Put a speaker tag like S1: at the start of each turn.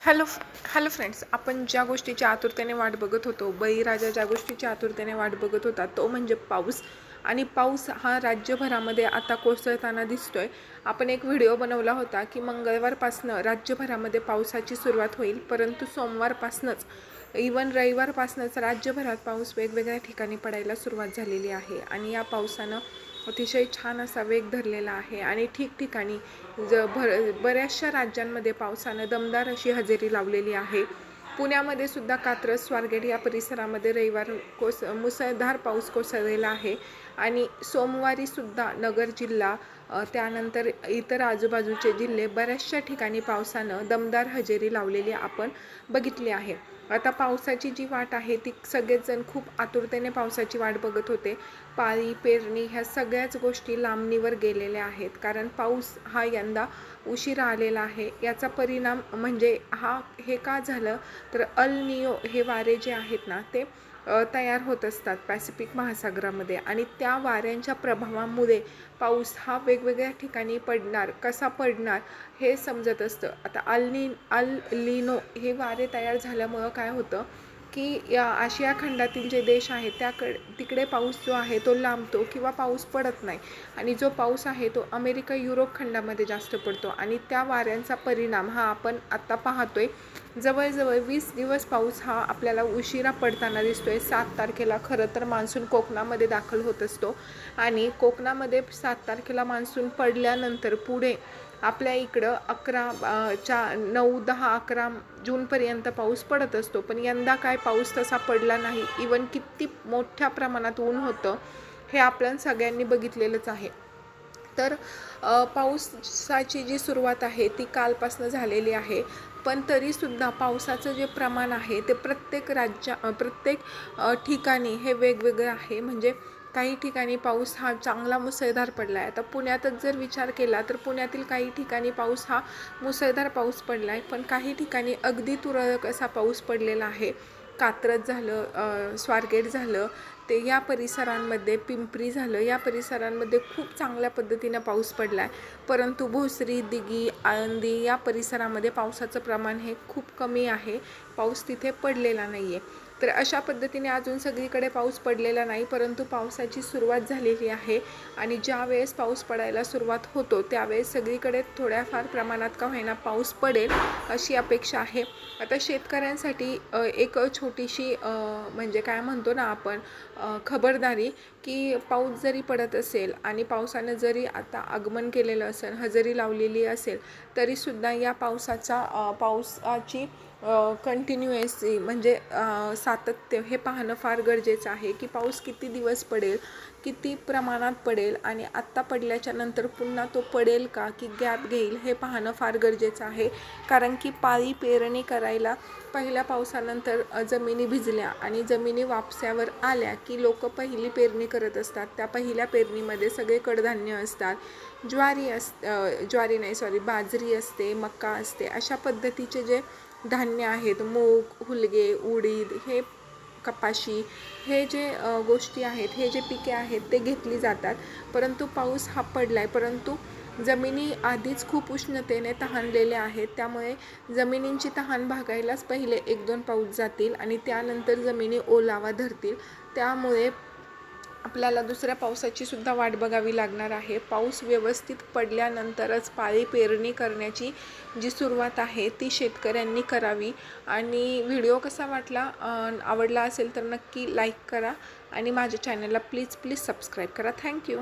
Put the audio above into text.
S1: Hello friends, आपण ज्या गोष्टीची आतुरतेने वाट बघत होतो, बळीराजा ज्या गोष्टीची आतुरतेने वाट बघत होता तो म्हणजे पाऊस. आणि पाऊस हा राज्यभरामध्ये आता कोसळताना दिसतोय. आपण एक व्हिडिओ बनवला होता की मंगळवारपासनं राज्यभरामध्ये पावसाची सुरुवात होईल, परंतु सोमवारपासनंच इवन रविवारपासनंच राज्यभरात पाऊस वेगवेगळ्या ठिकाणी पडायला सुरुवात झालेली आहे. आणि या पावसानं अतिशय छान असा वेग धरलेला आहे आणि ठिकठिकाणी बऱ्याचशा राज्यांमध्ये पावसानं दमदार अशी हजेरी लावलेली आहे. पुण्यामध्ये सुद्धा कात्रज स्वारगेट या परिसरामध्ये रविवार मुसळधार पाऊस कोसळलेला आहे. आणि सोमवारी सुद्धा नगर जिल्हा त्यानंतर इतर आजूबाजूचे जिल्हे बऱ्याचशा ठिकाणी पावसानं दमदार हजेरी लावलेली आपण बघितली आहे. आता पावसाची जी वाट आहे ती सगळेच जण खूप आतुरतेने पावसाची वाट बघत होते. पाळी पेरणी ह्या सगळ्याच गोष्टी लांबणीवर गेलेल्या आहेत, कारण पाऊस हा यंदा उशिरा आलेला आहे. याचा परिणाम म्हणजे हे का झालं तर अल नियो हे वारे जे आहेत ना ते तयार होत असतात पॅसिफिक महासागरामध्ये, आणि त्या वाऱ्यांच्या प्रभावामुळे पाऊस हा वेगवेगळ्या ठिकाणी पडणार, कसा पडणार हे समजत असतं. आता अल लिनो हे वारे तयार झाल्यामुळं काय होतं की या आशिया खंडातील जे देश आहेत तिकडे पाऊस जो आहे तो लांबतो किंवा पाऊस पडत नाही, आणि जो पाऊस आहे तो अमेरिका युरोप खंडामध्ये जास्त पडतो. आणि त्या वाऱ्यांचा परिणाम हा आपण आत्ता पाहतोय. जवळजवळ 20 दिवस पाऊस हा आपल्याला उशिरा पडताना दिसतोय. 7 तारखेला खरं तर मान्सून कोकणामध्ये दाखल होत असतो, आणि कोकणामध्ये 7 तारखेला मान्सून पडल्यानंतर पुढे आपल्या इकडं 9, 10, 11 जूनपर्यंत पाऊस पडत असतो. पण यंदा काय पाऊस तसा पडला नाही. इवन किती मोठ्या प्रमाणात ऊन होतं हे आपण सगळ्यांनी बघितलेलंच आहे. तर पावसाची जी सुरुवात आहे ती कालपासून झालेली आहे, पण तरीसुद्धा पावसाचं जे प्रमाण आहे ते प्रत्येक ठिकाणी हे वेगवेगळं आहे. म्हणजे काही ठिकाणी पाऊस हा चांगला मुसळधार पडला आहे. आता पुण्यातच जर विचार केला तर पुण्यातील काही ठिकाणी पाऊस हा मुसळधार पाऊस पडला आहे, पण काही ठिकाणी अगदी तुरळक असा पाऊस पडलेला आहे. कात्रज झालं, स्वारगेट झालं, ते या परिसरांमध्ये पिंपरी झालं, या परिसरांमध्ये खूप चांगल्या पद्धतीनं पाऊस पडला आहे. परंतु भोसरी, दिघी, आळंदी या परिसरामध्ये पावसाचं प्रमाण हे खूप कमी आहे. पाऊस तिथे पडलेला नाही आहे. तर अशा पद्धतीने अजून सगळीकडे पाऊस पडलेला नाही, परंतु पावसाची सुरुवात झालेली आहे. आणि ज्या वेळेस पाऊस पडायला सुरुवात होतो त्यावेळेस सगळीकडे थोड्याफार प्रमाणात का होईना पाऊस पडेल अशी अपेक्षा आहे. आता शेतकऱ्यांसाठी एक छोटीशी म्हणजे काय म्हणतो ना आपण खबरदारी, की पाऊस जरी पडत असेल आणि पावसानं जरी आता आगमन केलेलं असेल, हजेरी लावलेली असेल, तरीसुद्धा या पावसाची कंटिन्युएसी म्हणजे सातत्य हे पाहणं फार गरजेचं आहे, की पाऊस किती दिवस पडेल, किती प्रमाणात पडेल, आणि आत्ता पडल्याच्या नंतर पुन्हा तो पडेल का की गॅप घेईल हे पाहणं फार गरजेचं आहे. कारण की पाळी पेरणी करायला पहिल्या पावसानंतर जमिनी भिजल्या आणि जमिनी वापसावर आल्या की लोक पहिली पेरणी करत असतात. त्या पहिल्या पेरणीमध्ये सगळे कडधान्य असतात, बाजरी असते, मका असते, अशा पद्धतीचे जे धान्य आहेत, मूग, हुलगे, उडीद, हे कपाशी, हे जे गोष्टी आहेत, हे जे पिके आहेत ते घेतली जातात. परंतु पाऊस हा पडला आहे, परंतु जमिनी आधीच खूप उष्णतेने तहानलेल्या आहेत. त्यामुळे जमिनींची तहान भागायलाच पहिले 1-2 पाऊस जातील आणि त्यानंतर जमिनी ओलावा धरतील. त्यामुळे आपल्याला दुसऱ्या पावसाची सुद्धा वाट बघावी लागणार आहे. पाऊस व्यवस्थित पडल्यानंतरच पाळी पेरणी करण्याची जी सुरुवात आहे ती शेतकऱ्यांनी करावी. आणि व्हिडिओ कसा वाटला, आवडला असेल तर नक्की लाईक करा आणि माझ्या चॅनलला प्लीज सबस्क्राईब करा. थँक्यू.